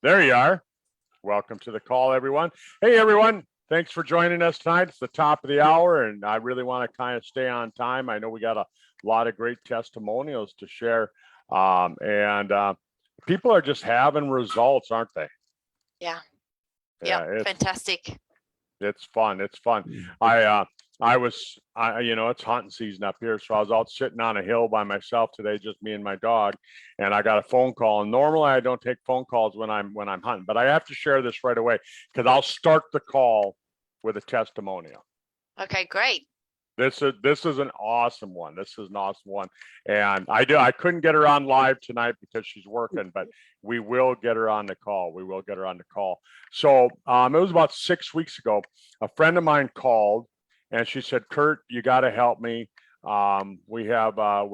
There you are. Welcome to the call, everyone. Hey, everyone. Thanks for joining us tonight. It's the top of the hour, and I really want to kind of stay on time. I know we got a lot of great testimonials to share, and people are just having results, aren't they? Yeah. Yeah, Fantastic. it's fun. It's fun. It's hunting season up here. So I was out sitting on a hill by myself today, just me and my dog. And I got a phone call. And normally I don't take phone calls when I'm hunting, but I have to share this right away because I'll start the call with a testimonial. Okay, great. This is an awesome one. And I couldn't get her on live tonight because she's working, but we will get her on the call. So it was about 6 weeks ago. A friend of mine called and she said, "Kurt, you got to help me. We have a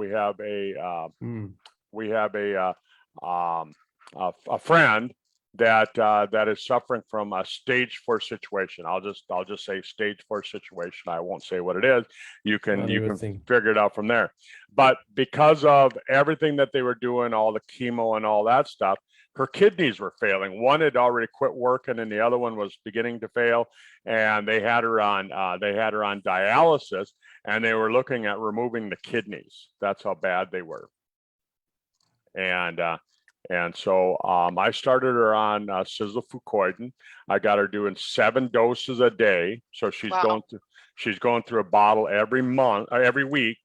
friend that is suffering from a stage 4 situation. I'll just say stage 4 situation. I won't say what it is. You can figure it out from there. But because of everything that they were doing, all the chemo and all that stuff, her kidneys were failing. One had already quit working, and the other one was beginning to fail. And they had her on dialysis, and they were looking at removing the kidneys. That's how bad they were. And so I started her on Sisel I got her doing 7 doses a day. So she's going through a bottle every week,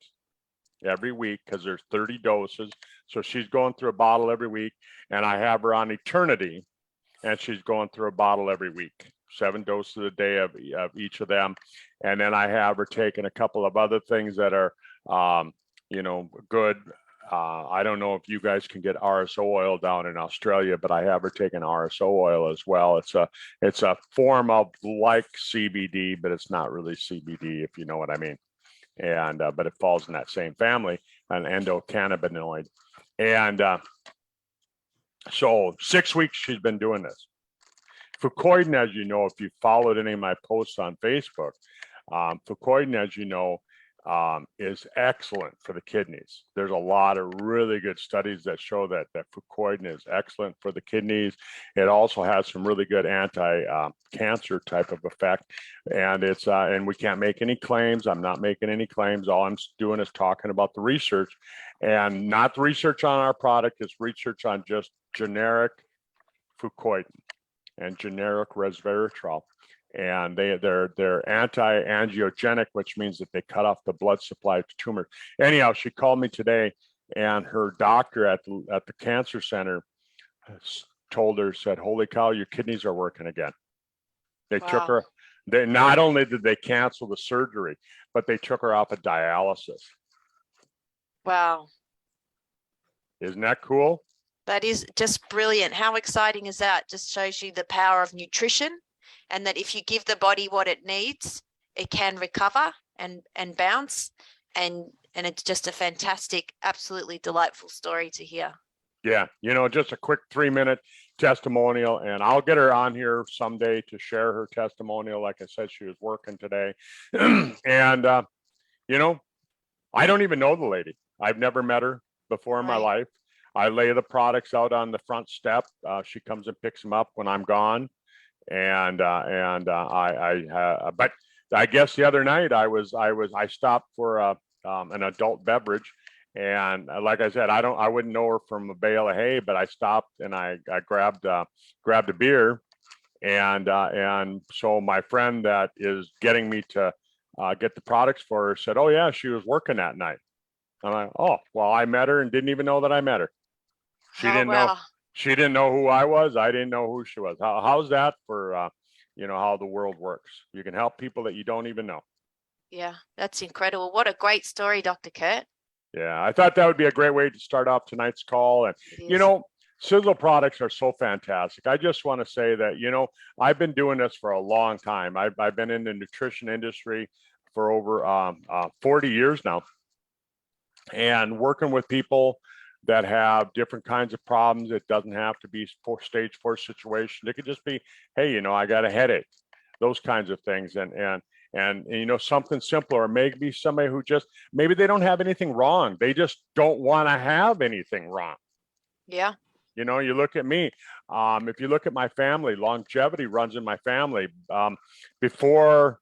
because there's 30 doses. So she's going through a bottle every week, and I have her on Eternity, and she's going through a bottle every week, 7 doses a day of each of them. And then I have her taking a couple of other things that are, good. I don't know if you guys can get RSO oil down in Australia, but I have her taking RSO oil as well. It's a form of like CBD, but it's not really CBD, if you know what I mean. And but it falls in that same family, an endocannabinoid. And so 6 weeks she's been doing this. Fucoidan, as you know, if you followed any of my posts on Facebook, Fucoidan, as you know, is excellent for the kidneys. There's a lot of really good studies that show that Fucoidan is excellent for the kidneys. It also has some really good anti-cancer type of effect. And it's and we can't make any claims. I'm not making any claims. All I'm doing is talking about the research, and not the research on our product. It's research on just generic Fucoidan and generic resveratrol. And they're anti-angiogenic, which means that they cut off the blood supply to tumors. Anyhow, she called me today, and her doctor at the cancer center said, "Holy cow, your kidneys are working again." They took her. They not only did they cancel the surgery, but they took her off of dialysis. Wow. Isn't that cool? That is just brilliant. How exciting is that? Just shows you the power of nutrition. And that if you give the body what it needs, it can recover and bounce. And it's just a fantastic, absolutely delightful story to hear. Yeah, just a quick 3-minute testimonial, and I'll get her on here someday to share her testimonial. Like I said, she was working today. And, I don't even know the lady. I've never met her before in my life. I lay the products out on the front step. She comes and picks them up when I'm gone. But I guess the other night I stopped for an adult beverage, and like I said, I wouldn't know her from a bale of hay, but I stopped and I grabbed a beer, and so my friend that is getting me to get the products for her said, "Oh yeah, she was working that night." I'm like, "Oh well, I met her and didn't even know that I met her. She didn't know." She didn't know who I was. I didn't know who she was. How's that for, how the world works? You can help people that you don't even know. Yeah, that's incredible. What a great story, Dr. Kurt. Yeah, I thought that would be a great way to start off tonight's call. And, Sisel Products are so fantastic. I just want to say that, I've been doing this for a long time. I've been in the nutrition industry for over 40 years now, and working with people that have different kinds of problems. It doesn't have to be stage 4 situation. It could just be, hey, I got a headache, those kinds of things. And something simpler, or maybe somebody who maybe they don't have anything wrong. They just don't want to have anything wrong. Yeah. You know, you look at me. If you look at my family, longevity runs in my family. Before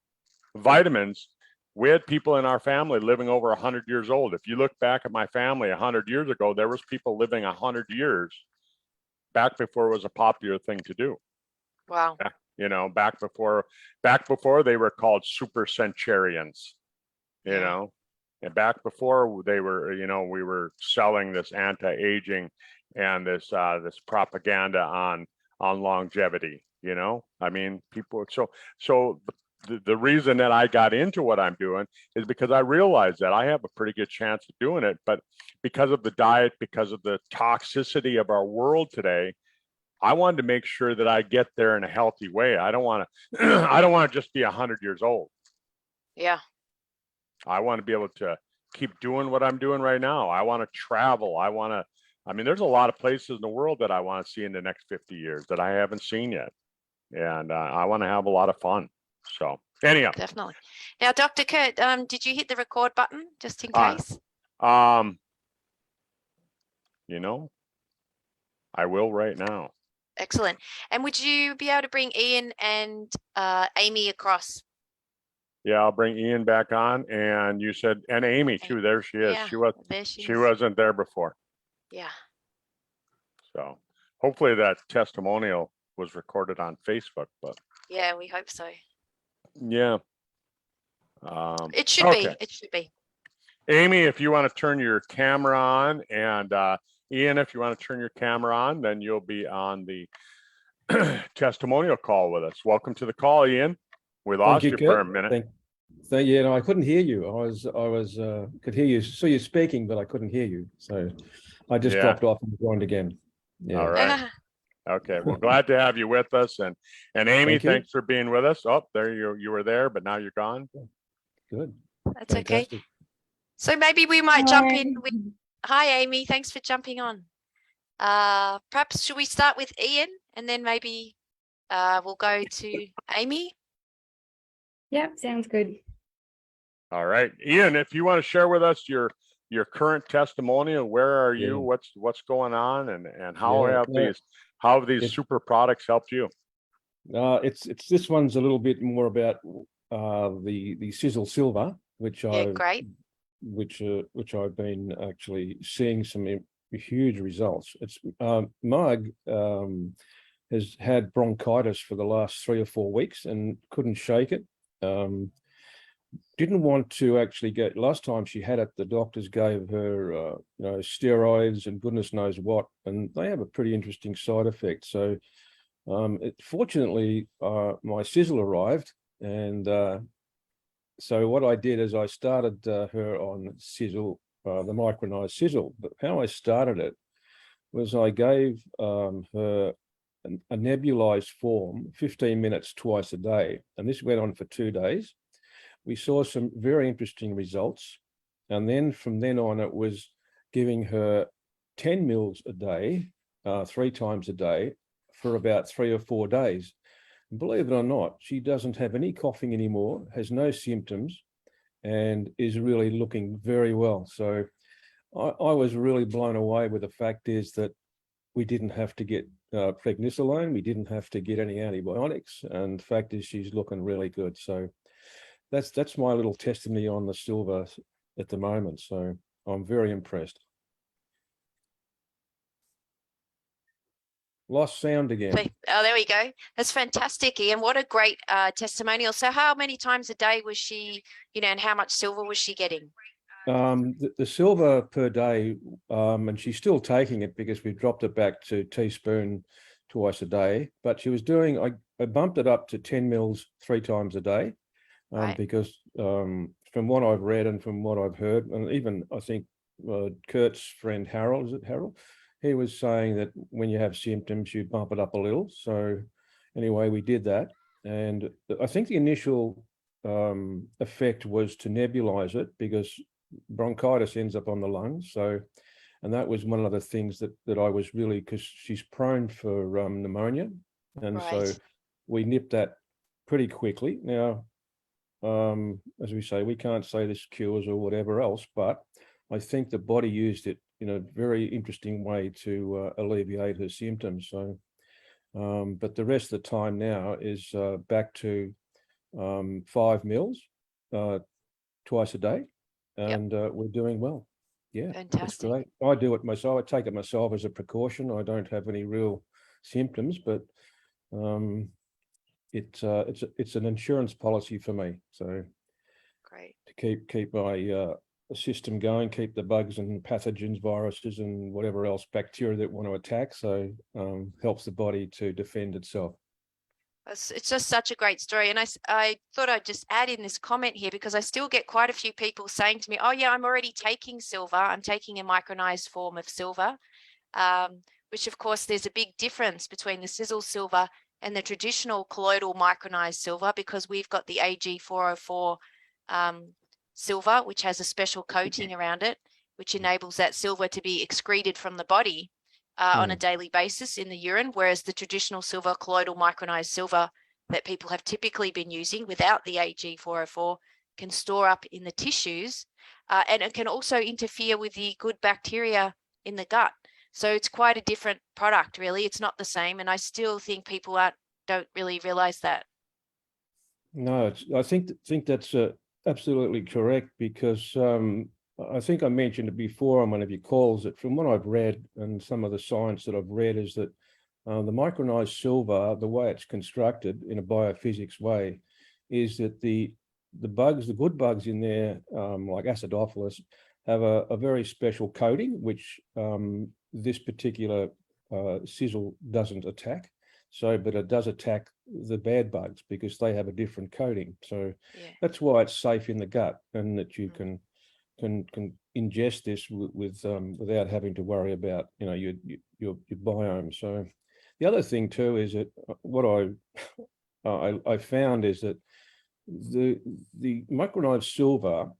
vitamins, we had people in our family living over 100 years old. If you look back at my family 100 years ago, there was people living 100 years back before it was a popular thing to do. Wow. You know, back before they were called super centurions, you know, and back before they were, you know, we were selling this anti-aging and this propaganda on longevity, you know. I mean, people, so the reason that I got into what I'm doing is because I realized that I have a pretty good chance of doing it, but because of the diet, because of the toxicity of our world today, I wanted to make sure that I get there in a healthy way. I don't want to I don't want to just be 100 years old. Yeah. I want to be able to keep doing what I'm doing right now. I want to travel. I mean, there's a lot of places in the world that I want to see in the next 50 years that I haven't seen yet. And I want to have a lot of fun. So anyhow. Definitely. Now, Dr. Kurt, did you hit the record button just in case? You know, I will right now. Excellent. And would you be able to bring Ian and Amy across? Yeah, I'll bring Ian back on, and you said, and Amy too. There she is. Yeah, she wasn't there before. Yeah. So hopefully that testimonial was recorded on Facebook, but yeah, we hope so. Yeah. It should be. It should be. Amy, if you want to turn your camera on, and Ian, if you want to turn your camera on, then you'll be on the testimonial call with us. Welcome to the call, Ian. We lost you for a minute. Yeah, no, I couldn't hear you. Could hear you. Saw you speaking, but I couldn't hear you. So I just dropped off and joined again. Yeah. All right. Okay. Well, glad to have you with us. And Amy, thanks for being with us. Oh, there you were there, but now you're gone. Good. That's fantastic. Okay. So maybe we might jump in with, hi, Amy. Thanks for jumping on. Perhaps should we start with Ian and then maybe we'll go to Amy? Yep, sounds good. All right. Ian, if you want to share with us your current testimonial, where are you? What's going on, and how have these super products helped you? This one's a little bit more about the Sisel Silver, which I've been actually seeing some huge results. It's Mug has had bronchitis for the last 3 or 4 weeks and couldn't shake it. Didn't want to actually get, last time she had it, the doctors gave her steroids and goodness knows what, and they have a pretty interesting side effect. So fortunately my Sisel arrived, and so what I did is I started her on Sisel, the micronized Sisel. But how I started it was I gave her a nebulized form, 15 minutes twice a day, and this went on for 2 days. We saw some very interesting results, and then from then on it was giving her 10 mils a day, 3 times a day, for about 3 or 4 days. And believe it or not, she doesn't have any coughing anymore, has no symptoms, and is really looking very well. So I was really blown away with the fact is that we didn't have to get prednisolone, we didn't have to get any antibiotics, and the fact is she's looking really good. So that's my little testimony on the silver at the moment. So I'm very impressed. Lost sound again. Oh, there we go. That's fantastic, Ian. What a great testimonial. So how many times a day was she, and how much silver was she getting? The silver per day, and she's still taking it because we dropped it back to teaspoon twice a day, but she was doing, I bumped it up to 10 mils 3 times a day, because from what I've read and from what I've heard, and even I think Kurt's friend Harold, is it Harold? He was saying that when you have symptoms, you bump it up a little. So anyway, we did that. And I think the initial effect was to nebulize it because bronchitis ends up on the lungs. So, and that was one of the things that I was really, because she's prone for pneumonia. And so we nipped that pretty quickly. Now, as we say, we can't say this cures or whatever else, but I think the body used it very interesting way to alleviate her symptoms. So, but the rest of the time now is back to 5 mils twice a day, and we're doing well. Yeah, that's Fantastic. great. I do it myself. I take it myself as a precaution. I don't have any real symptoms, but it's an insurance policy for me. So Great. to keep my system going, keep the bugs and pathogens, viruses, and whatever else bacteria that want to attack. So helps the body to defend itself. It's just such a great story. And I thought I'd just add in this comment here, because I still get quite a few people saying to me, oh yeah, I'm already taking silver. I'm taking a micronized form of silver, which of course there's a big difference between the Sisel silver and the traditional colloidal micronized silver, because we've got the AG404 silver, which has a special coating around it, which enables that silver to be excreted from the body on a daily basis in the urine, whereas the traditional silver, colloidal micronized silver that people have typically been using without the AG404 can store up in the tissues, and it can also interfere with the good bacteria in the gut. So it's quite a different product, really. It's not the same, and I still think people don't really realize that. No, I think that's absolutely correct, because I think I mentioned it before on one of your calls that from what I've read and some of the science that I've read is that the micronized silver, the way it's constructed in a biophysics way, is that the bugs, the good bugs in there, like acidophilus, have a very special coating, which this particular Sisel doesn't attack. So, but it does attack the bad bugs because they have a different coating. So that's why it's safe in the gut, and that you can ingest this without having to worry about your biome. So the other thing too is that what I found is that the micronized silver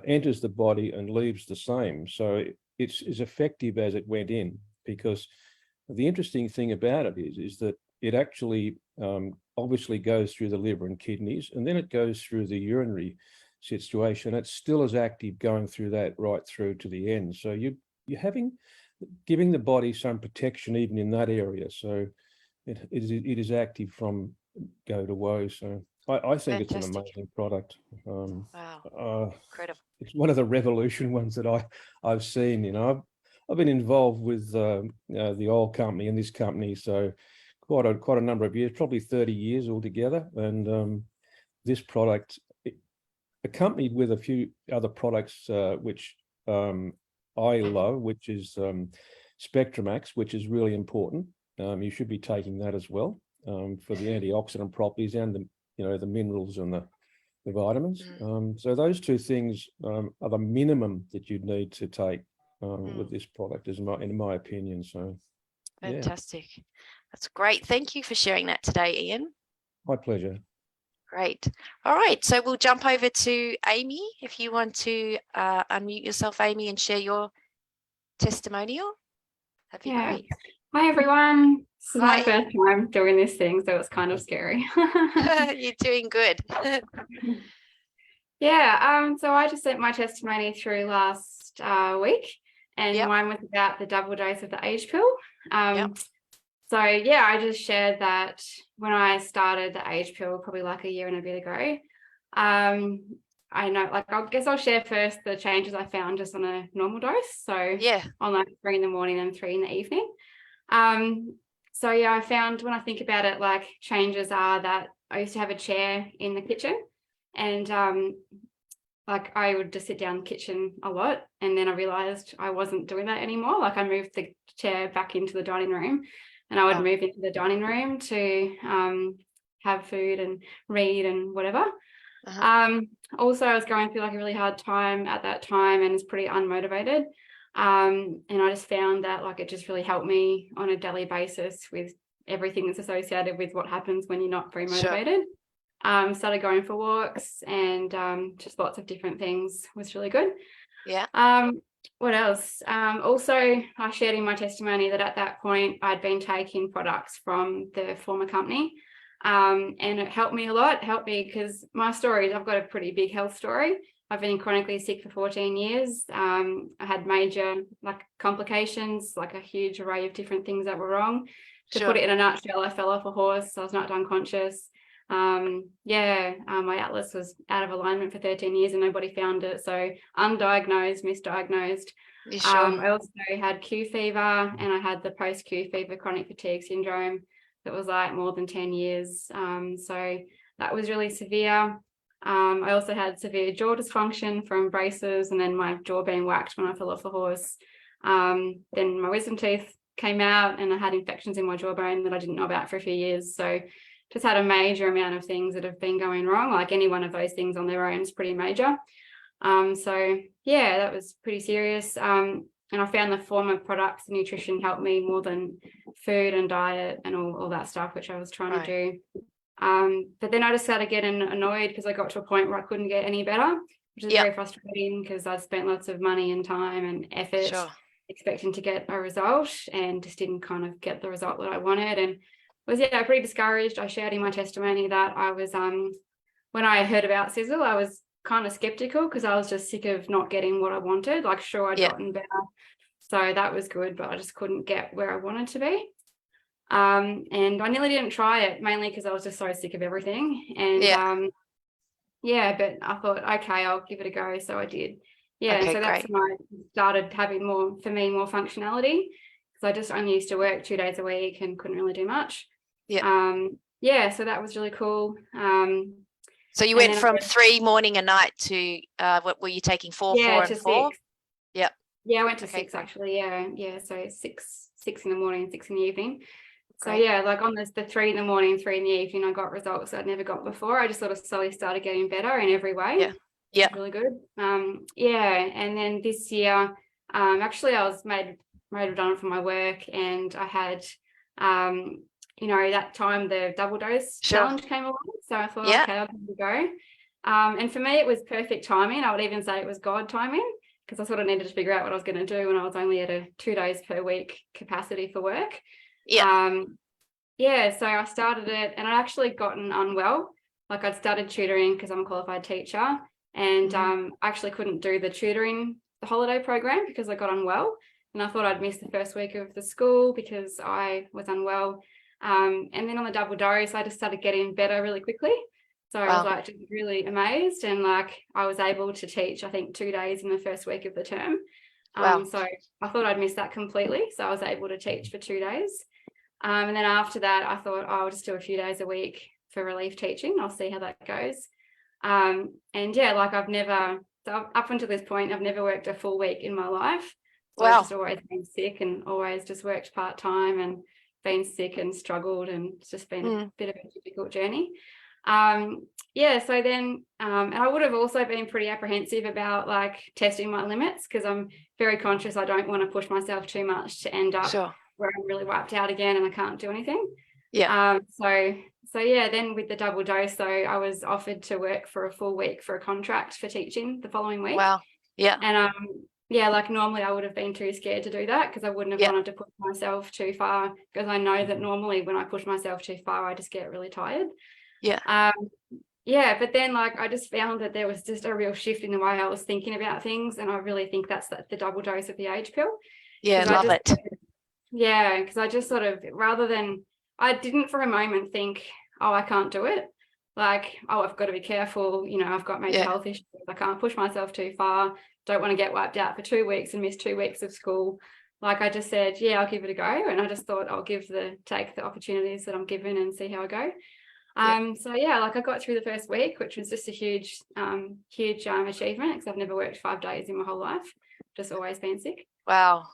enters the body and leaves the same. So it's as effective as it went in, because the interesting thing about it is that it actually obviously goes through the liver and kidneys, and then it goes through the urinary situation. It's still as active going through that right through to the end. So you're giving the body some protection even in that area. So it is active from go to woe. So I think Fantastic. it's an amazing product. Wow, incredible. It's one of the revolution ones that I've seen. I've been involved with the oil company and this company, so quite a number of years, probably 30 years altogether. And this product, accompanied with a few other products which I love, which is Spectramax, which is really important. You should be taking that as well for the antioxidant properties and the minerals and the vitamins. So those two things are the minimum that you'd need to take with this product, in my opinion. So fantastic. That's great. Thank you for sharing that today, Ian. My pleasure. Great. All right. So we'll jump over to Amy. If you want to unmute yourself, Amy, and share your testimonial, that'd be great. Hi, everyone. This is Hi. my first time doing this thing, so it's kind of scary. You're doing good. So I just sent my testimony through last week, and mine was about the double dose of the age pill. So I just shared that when I started the age pill, probably like a year and a bit ago, I know, I guess I'll share first the changes I found just on a normal dose. So on like 3 in the morning and 3 in the evening. I found, when I think about it, like changes are that I used to have a chair in the kitchen, and like I would just sit down in the kitchen a lot, and then I realized I wasn't doing that anymore. Like I moved the chair back into the dining room, and I would move into the dining room to have food and read and whatever. Also, I was going through like a really hard time at that time and was pretty unmotivated. And I just found that like it just really helped me on a daily basis with everything that's associated with what happens when you're not very motivated. Started going for walks and just lots of different things was really good. What else? Also, I shared in my testimony that at that point I'd been taking products from the former company, and it helped me a lot. It helped me because my story is I've got a pretty big health story. I've been chronically sick for 14 years. I had major like complications, like a huge array of different things that were wrong. To Sure. put it in a nutshell, I fell off a horse. I was knocked unconscious. My atlas was out of alignment for 13 years and nobody found it. So undiagnosed, misdiagnosed. You sure? I also had Q fever, and I had the post-Q fever chronic fatigue syndrome that was like more than 10 years. So that was really severe. I also had severe jaw dysfunction from braces, and then my jaw being whacked when I fell off the horse. Then my wisdom teeth came out, and I had infections in my jawbone that I didn't know about for a few years. So just had a major amount of things that have been going wrong. Like any one of those things on their own is pretty major. So yeah, that was pretty serious. And I found the form of products and nutrition helped me more than food and diet and all that stuff, which I was trying to do. But then I just started getting annoyed because I got to a point where I couldn't get any better, which is very frustrating because I'd spent lots of money and time and effort expecting to get a result and just didn't kind of get the result that I wanted, and was pretty discouraged. I shared in my testimony that I was when I heard about Sisel, I was kind of skeptical because I was just sick of not getting what I wanted. Like, sure, I'd gotten better, so that was good, but I just couldn't get where I wanted to be. And I nearly didn't try it, mainly because I was just so sick of everything. And but I thought, okay, I'll give it a go. So I did. So that's when I started having more functionality, because I just only used to work 2 days a week and couldn't really do much. So that was really cool. So you went from 3 morning and night to what were you taking, 4, 4 and 4? 6. I went to 6 actually. So 6 in the morning, 6 in the evening. So like on the 3 in the morning, 3 in the evening, I got results I'd never got before. I just sort of slowly started getting better in every way. Really good. And then this year, actually I was made redundant from my work, and I had that time the double dose challenge came along. So I thought, okay, I'll give it a go. And for me, it was perfect timing. I would even say it was God timing, because I sort of needed to figure out what I was going to do when I was only at a 2 days per week capacity for work. So I started it, and I'd actually gotten unwell. Like, I'd started tutoring because I'm a qualified teacher, and I actually couldn't do the tutoring, the holiday program, because I got unwell, and I thought I'd miss the first week of the school because I was unwell. And then on the double dose, I just started getting better really quickly. So I was like just really amazed, and like I was able to teach, I think, 2 days in the first week of the term. So I thought I'd miss that completely. So I was able to teach for 2 days. And then after that, I thought, I'll just do a few days a week for relief teaching. I'll see how that goes. Like I've never, so up until this point, I've never worked a full week in my life. So I've just always been sick and always just worked part-time and been sick and struggled, and it's just been a bit of a difficult journey. So then, and I would have also been pretty apprehensive about like testing my limits, because I'm very conscious I don't want to push myself too much to end up where I'm really wiped out again and I can't do anything. Then with the double dose, so I was offered to work for a full week for a contract for teaching the following week. And like normally I would have been too scared to do that, because I wouldn't have wanted to push myself too far, because I know that normally when I push myself too far, I just get really tired. But then like I just found that there was just a real shift in the way I was thinking about things, and I really think that's the double dose of the age pill. Love it. Because I just sort of, rather than, I didn't for a moment think, oh, I can't do it. Like, oh, I've got to be careful. I've got major health issues. I can't push myself too far. Don't want to get wiped out for 2 weeks and miss 2 weeks of school. Like I just said, I'll give it a go. And I just thought I'll take the opportunities that I'm given and see how I go. Like I got through the first week, which was just a huge achievement, because I've never worked 5 days in my whole life, just always been sick. Wow.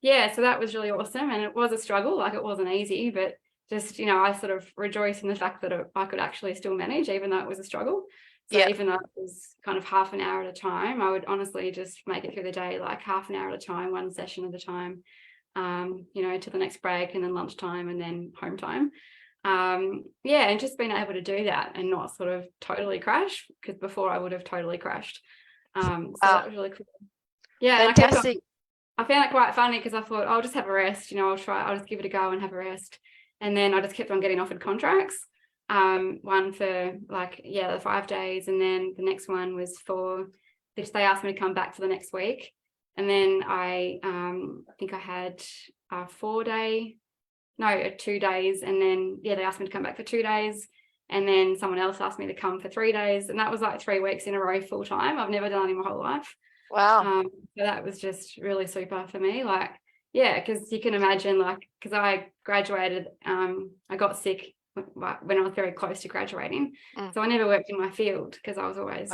So that was really awesome, and it was a struggle. Like, it wasn't easy, but just I sort of rejoice in the fact that I could actually still manage, even though it was a struggle. So even though it was kind of half an hour at a time, I would honestly just make it through the day, like half an hour at a time, one session at a time, to the next break, and then lunchtime, and then home time. And just being able to do that and not sort of totally crash, because before I would have totally crashed. So that was really cool. Fantastic. I found it quite funny, because I thought, I'll just have a rest, I'll just give it a go and have a rest. And then I just kept on getting offered contracts. One for the 5 days, and then the next one was for they asked me to come back for the next week. And then I think I had a 2 days. And then, they asked me to come back for 2 days. And then someone else asked me to come for 3 days. And that was like 3 weeks in a row full time. I've never done it in my whole life. Wow. So that was just really super for me. Like, yeah, because you can imagine, like, because I graduated, I got sick when I was very close to graduating. So I never worked in my field because I was always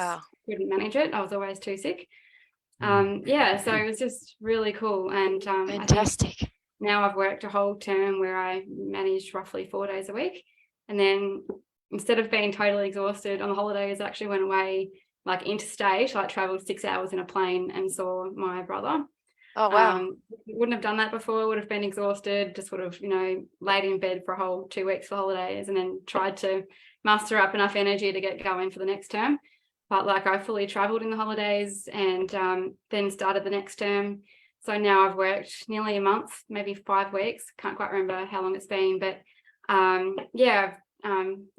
couldn't manage it. I was always too sick. So it was just really cool. And Fantastic. I think now I've worked a whole term where I managed roughly 4 days a week. And then instead of being totally exhausted on the holidays, I actually went away like interstate, like traveled 6 hours in a plane and saw my brother. Oh, wow. Wouldn't have done that before, would have been exhausted, just would have, laid in bed for a whole 2 weeks for holidays and then tried to muster up enough energy to get going for the next term. But like I fully traveled in the holidays and then started the next term. So now I've worked nearly a month, maybe 5 weeks. Can't quite remember how long it's been, but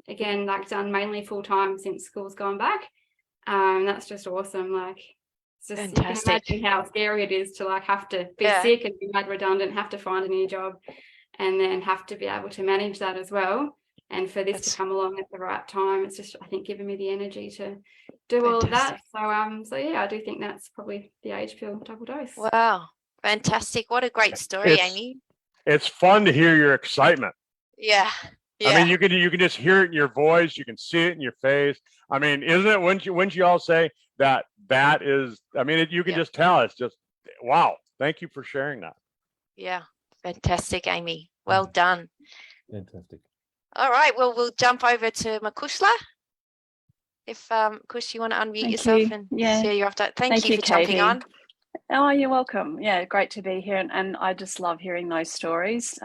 again, like done mainly full time since school's gone back. That's just awesome. Like, it's just, fantastic. you can imagine how scary it is to like have to be sick and be made redundant, have to find a new job, and then have to be able to manage that as well. And for this to come along at the right time, it's just, I think, giving me the energy to do all of that. So I do think that's probably the age pill double dose. Wow, fantastic! What a great story, Amy. It's fun to hear your excitement. Yeah. I mean, you can just hear it in your voice. You can see it in your face. I mean, isn't it? Wouldn't you all say that is? I mean, you can just tell. It's just wow. Thank you for sharing that. Yeah, fantastic, Amy. Well done. Fantastic. All right. Well, we'll jump over to Makushla. If Kush, you want to unmute yourself and share your update. Thank you for jumping on. Oh, you're welcome. Yeah, great to be here, and I just love hearing those stories.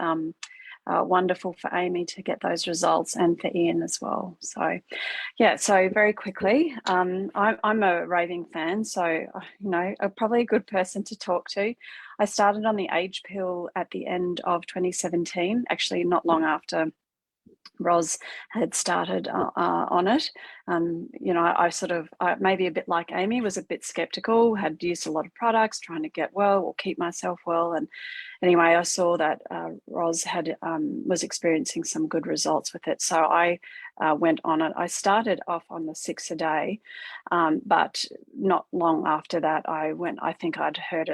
Wonderful for Amy to get those results, and for Ian as well. So, so very quickly, I'm a raving fan, so probably a good person to talk to. I started on the age pill at the end of 2017, actually not long after Ros had started on it. I maybe a bit like Amy, was a bit skeptical, had used a lot of products trying to get well or keep myself well. And anyway, I saw that Ros was experiencing some good results with it. So I went on it. I started off on the 6 a day, but not long after that, I think I'd heard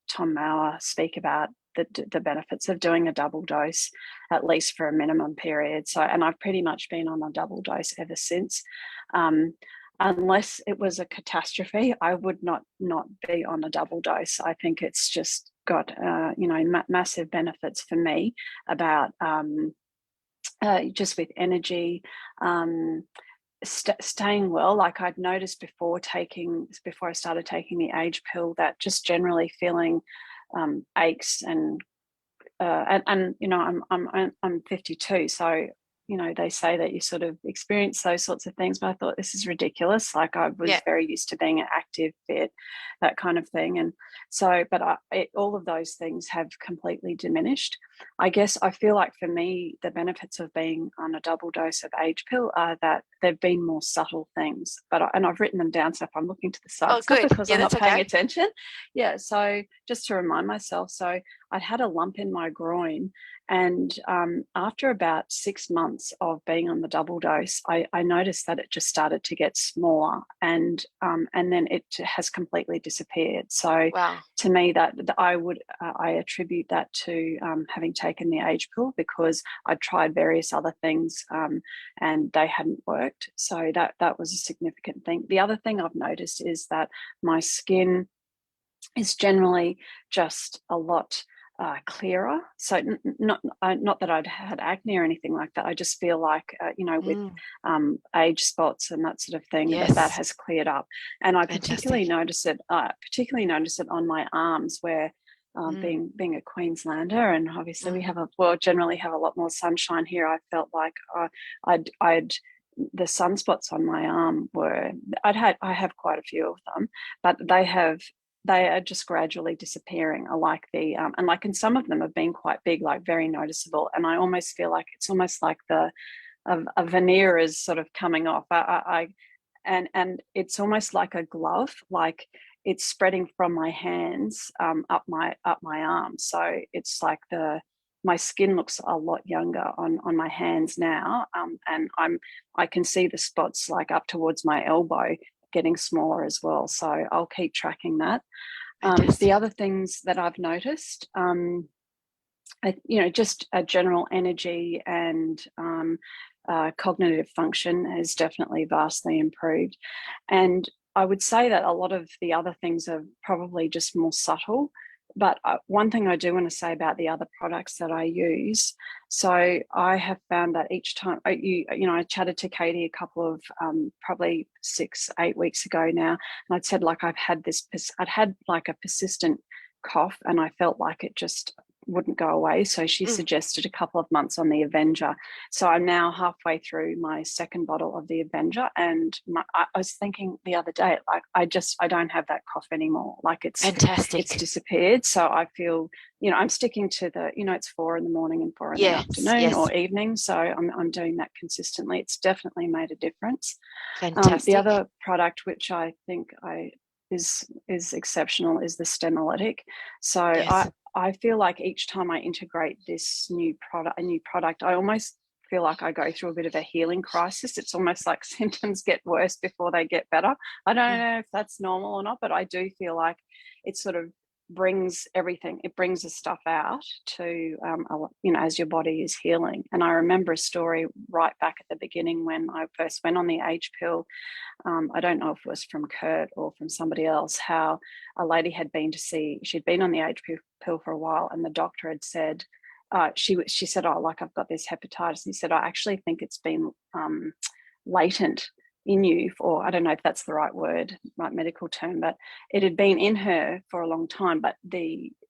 Tom Mauer speak about the benefits of doing a double dose, at least for a minimum period. So, and I've pretty much been on a double dose ever since. Unless it was a catastrophe, I would not be on a double dose. I think it's just got massive benefits for me about just with energy, staying well. Like I'd noticed before I started taking the age pill, that just generally feeling aches and I'm 52, so they say that you sort of experience those sorts of things, but I thought, this is ridiculous. Like I was very used to being an active, fit, that kind of thing. And so, but all of those things have completely diminished. I guess I feel like for me, the benefits of being on a double dose of age pill are that they've been more subtle things, and I've written them down. So if I'm looking to the side, it's not because I'm not paying attention. Yeah. So just to remind myself, so I'd had a lump in my groin, and after about 6 months of being on the double dose, I noticed that it just started to get smaller, and then it has completely disappeared. So to me, that I attribute that to having taken the age pill, because I tried various other things and they hadn't worked. So that was a significant thing. The other thing I've noticed is that my skin is generally just a lot clearer. So not that I'd had acne or anything like that. I just feel like with age spots and that sort of thing, that has cleared up. And I particularly notice it on my arms, where being a Queenslander, and obviously we generally have a lot more sunshine here. I felt like I'd the sunspots on my arm I have quite a few of them, but they are just gradually disappearing. I like and some of them have been quite big, like very noticeable. And I almost feel like it's almost like a veneer is sort of coming off. and it's almost like a glove, like it's spreading from my hands up my arm. So it's like my skin looks a lot younger on my hands now, and I can see the spots like up towards my elbow getting smaller as well. So I'll keep tracking that. The other things that I've noticed, just a general energy and cognitive function has definitely vastly improved. And I would say that a lot of the other things are probably just more subtle. But one thing I do want to say about the other products that I use, so I have found that each time I chatted to Katie a couple of probably 6-8 weeks ago now, and I'd said like I'd had like a persistent cough, and I felt like it just wouldn't go away. So she suggested a couple of months on the Avenger. So I'm now halfway through my second bottle of the Avenger, and I was thinking the other day, like I don't have that cough anymore. Like it's Fantastic. It's disappeared. So I feel, I'm sticking to the, it's 4 in the morning and 4 in the afternoon or evening. So I'm doing that consistently. It's definitely made a difference. Fantastic. The other product, which I think is exceptional, is the Stemolytic. So I feel like each time I integrate this a new product, I almost feel like I go through a bit of a healing crisis. It's almost like symptoms get worse before they get better. I don't know if that's normal or not, but I do feel like it sort of brings everything. It brings the stuff out to, as your body is healing. And I remember a story right back at the beginning when I first went on the age pill. I don't know if it was from Kurt or from somebody else, how a lady she'd been on the age pill for a while, and the doctor had said, she said, oh, like I've got this hepatitis. And he said, I actually think it's been latent in you, or I don't know if that's the right medical term, but it had been in her for a long time, but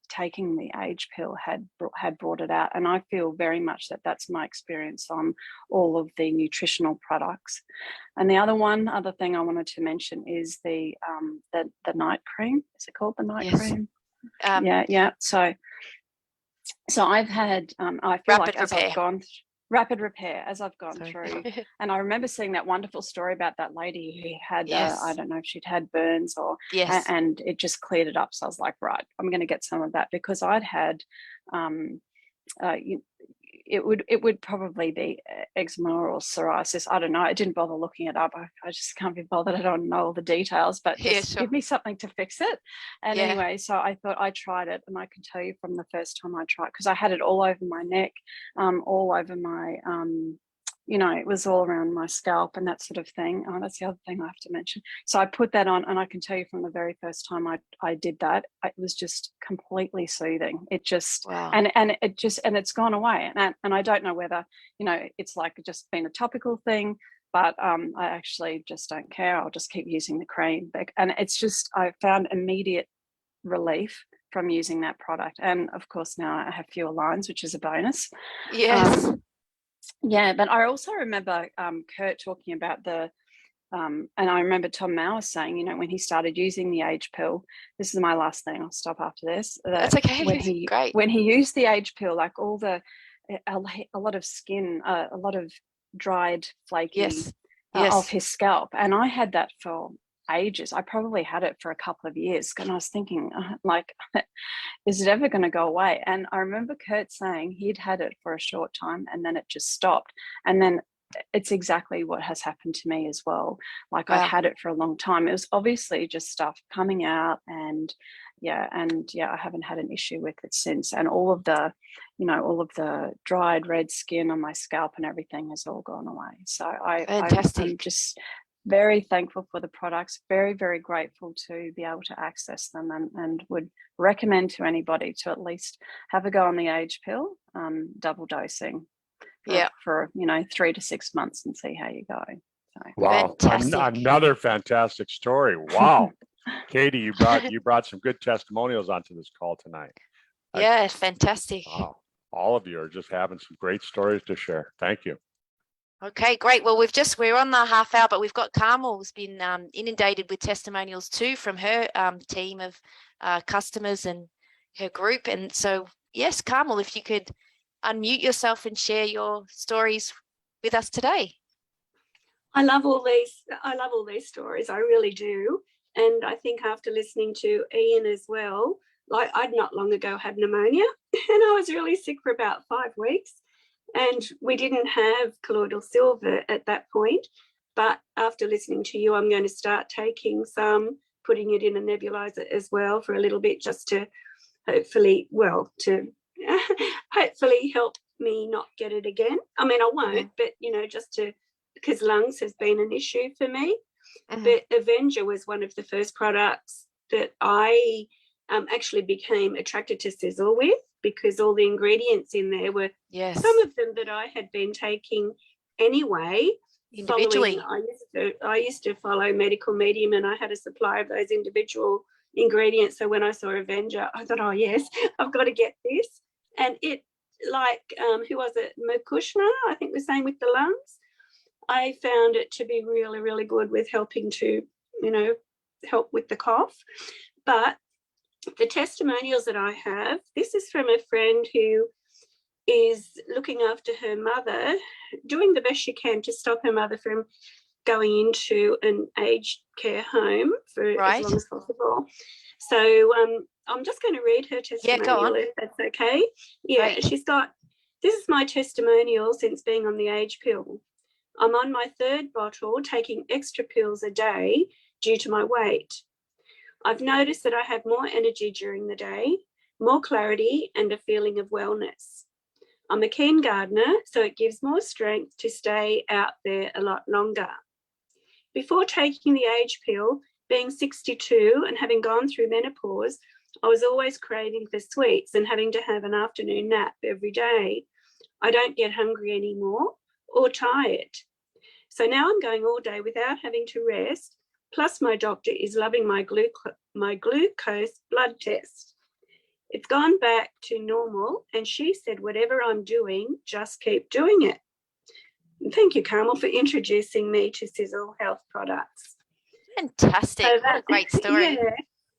taking the age pill had brought it out. And I feel very much that that's my experience on all of the nutritional products. And the other thing I wanted to mention is the night cream. Is it called the night cream? Yeah. So I've had, I feel like as I've gone rapid repair as I've gone through, and I remember seeing that wonderful story about that lady who had, I don't know if she'd had burns or, and it just cleared it up. So I was like, right, I'm going to get some of that, because I'd had, it would probably be eczema or psoriasis. I don't know. I didn't bother looking it up. I just can't be bothered. I don't know all the details, but just give me something to fix it. And anyway, so I thought I tried it, and I can tell you from the first time I tried, because I had it all over my neck, all over my, it was all around my scalp and that sort of thing. Oh, that's the other thing I have to mention. So I put that on, and I can tell you from the very first time I did that, it was just completely soothing. It just, and it's gone away. And I don't know whether, it's like just been a topical thing, but I actually just don't care. I'll just keep using the cream. And it's just, I found immediate relief from using that product. And of course now I have fewer lines, which is a bonus. Yes. But I also remember Kurt talking about and I remember Tom Mauer saying, when he started using the age pill, this is my last thing, I'll stop after this. That's okay. When he used the age pill, like a lot of skin, a lot of dried, flaky off his scalp. And I had that for ages. I probably had it for a couple of years, and I was thinking, is it ever going to go away? And I remember Kurt saying he'd had it for a short time, and then it just stopped. And then it's exactly what has happened to me as well. Like I'd had it for a long time. It was obviously just stuff coming out, and I haven't had an issue with it since. And all of the dried red skin on my scalp and everything has all gone away. So I'm just very thankful for the products, very, very grateful to be able to access them, and would recommend to anybody to at least have a go on the age pill, double dosing for 3 to 6 months, and see how you go. So. Wow. Another fantastic story. Wow. Katie, you brought some good testimonials onto this call tonight. Yeah, fantastic. Wow. All of you are just having some great stories to share. Thank you. Okay, great. Well, we're on the half hour, but we've got Carmel who's been inundated with testimonials too from her team of customers and her group. And so, yes, Carmel, if you could unmute yourself and share your stories with us today. I love all these stories. I really do. And I think after listening to Ian as well, like I'd not long ago had pneumonia and I was really sick for about 5 weeks. And we didn't have colloidal silver at that point. But after listening to you, I'm going to start taking some, putting it in a nebulizer as well for a little bit, just to hopefully help me not get it again. I mean, I won't, but, you know, just to, because lungs has been an issue for me. But Avenger was one of the first products that I actually became attracted to Sisel with, because all the ingredients in there were some of them that I had been taking anyway. Individually. I used to follow Medical Medium, and I had a supply of those individual ingredients. So when I saw Avenger, I thought, oh yes, I've got to get this. And it, like, who was it? Mukushna, I think, was saying with the lungs. I found it to be really, really good with helping to, you know, help with the cough. But the testimonials that I have, this is from a friend who is looking after her mother, doing the best she can to stop her mother from going into an aged care home for as long as possible. So I'm just going to read her testimonial, if that's okay. Yeah, she's got, this is my testimonial since being on the age pill. I'm on my 3rd bottle, taking extra pills a day due to my weight. I've noticed that I have more energy during the day, more clarity, and a feeling of wellness. I'm a keen gardener, so it gives more strength to stay out there a lot longer. Before taking the age pill, being 62 and having gone through menopause, I was always craving for sweets and having to have an afternoon nap every day. I don't get hungry anymore or tired. So now I'm going all day without having to rest. Plus my doctor is loving my glucose blood test. It's gone back to normal, and she said, whatever I'm doing, just keep doing it. And thank you, Carmel, for introducing me to Sisel Health Products. Fantastic. So what a great story.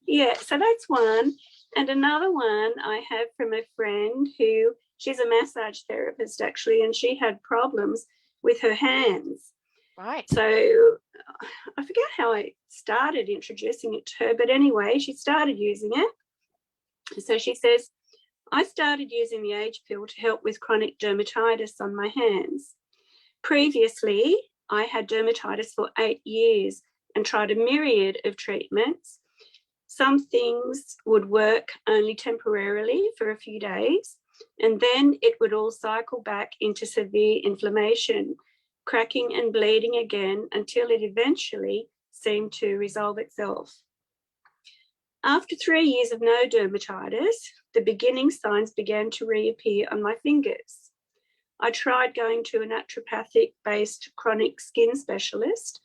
Yeah, so that's one. And another one I have from a friend who, she's a massage therapist actually, and she had problems with her hands. Right. So I forget how I started introducing it to her, but anyway, she started using it. So she says, I started using the age pill to help with chronic dermatitis on my hands. Previously, I had dermatitis for 8 years and tried a myriad of treatments. Some things would work only temporarily for a few days, and then it would all cycle back into severe inflammation, cracking and bleeding again until it eventually seemed to resolve itself. After 3 years of no dermatitis, the beginning signs began to reappear on my fingers. I tried going to a naturopathic-based chronic skin specialist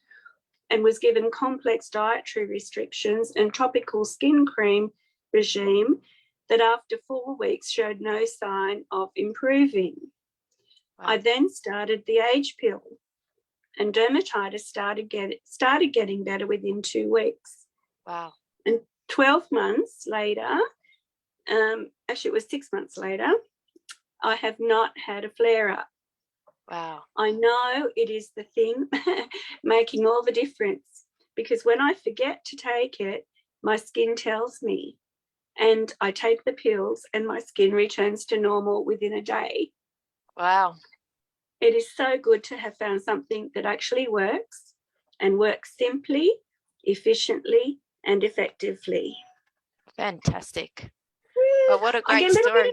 and was given complex dietary restrictions and topical skin cream regime that after 4 weeks showed no sign of improving. Wow. I then started the age pill, and dermatitis started getting better within 2 weeks. Wow. And 12 months later, actually it was 6 months later, I have not had a flare-up. Wow. I know it is the thing making all the difference, because when I forget to take it, my skin tells me, and I take the pills and my skin returns to normal within a day. Wow. It is so good to have found something that actually works, and works simply, efficiently, and effectively. Fantastic. Well, what a great story.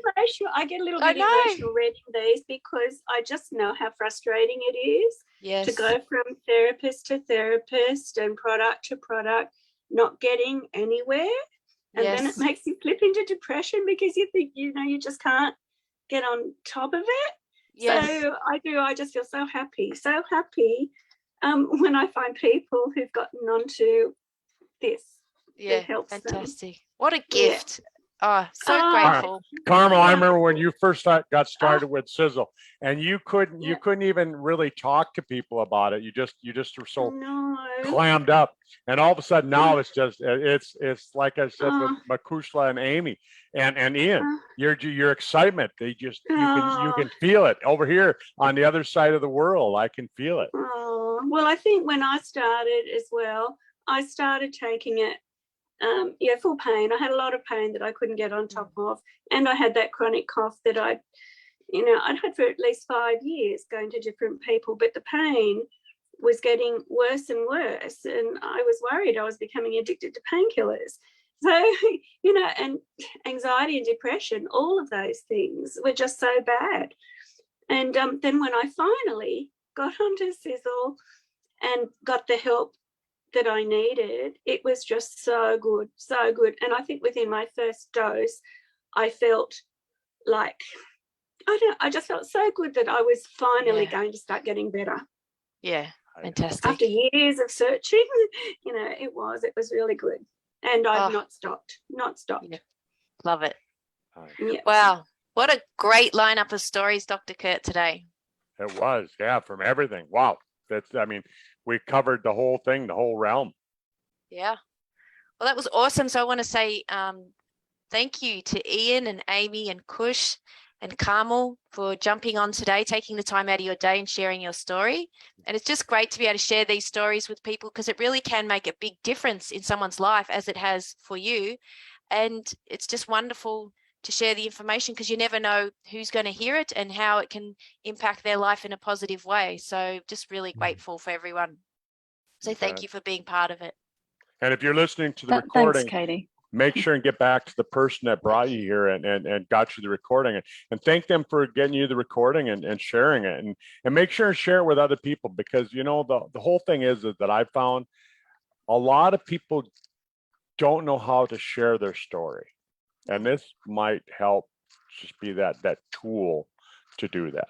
I get a little bit emotional reading these, because I just know how frustrating it is to go from therapist to therapist and product to product, not getting anywhere. And then it makes you flip into depression because you think, you know, you just can't get on top of it. Yes. So I just feel so happy when I find people who've gotten onto this. Yeah, helps fantastic. them. What a gift. Oh, so Oh. grateful. Carmel, I remember when you first got started with Sisel, and you couldn't even really talk to people about it. You just were so No. clammed up, and all of a sudden now it's just it's like I said with Makushla and Amy and Ian, your excitement. You can feel it over here on the other side of the world. I can feel it. Oh, well, I think when I started as well, I started taking it full pain. I had a lot of pain that I couldn't get on top of, and I had that chronic cough that I'd had for at least 5 years, going to different people, but the pain was getting worse and worse, and I was worried I was becoming addicted to painkillers. So, and anxiety and depression, all of those things were just so bad. And then when I finally got onto Sisel and got the help that I needed, it was just so good, so good. And I think within my first dose, I felt like, I just felt so good that I was finally going to start getting better. Yeah, fantastic. After years of searching, it was really good. And I've not stopped. Yeah. Love it. Yeah. Wow. What a great lineup of stories, Dr. Kurt, today. It was, from everything. Wow. We covered the whole thing, the whole realm. Yeah. Well, that was awesome. So I want to say thank you to Ian and Amy and Kush and Carmel for jumping on today, taking the time out of your day and sharing your story. And it's just great to be able to share these stories with people, because it really can make a big difference in someone's life, as it has for you. And it's just wonderful to share the information, because you never know who's going to hear it and how it can impact their life in a positive way. So just really grateful for everyone. So thank you for being part of it. And if you're listening to the Thanks, recording, Katie. make sure and get back to the person that brought you here and got you the recording, and thank them for getting you the recording and sharing it, and make sure and share it with other people, because the whole thing is that I found a lot of people don't know how to share their story, and this might help just be that tool to do that.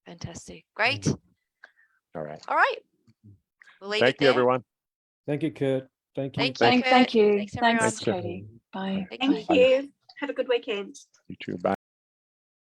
Fantastic. Great. All right. We'll leave Thank it there. you, everyone. Thank you, Kurt. Thank you. Thank you, Kurt. Thank you. Thanks, everyone. Thanks, Katie. Bye. Thank you. Have a good weekend. You too. Bye.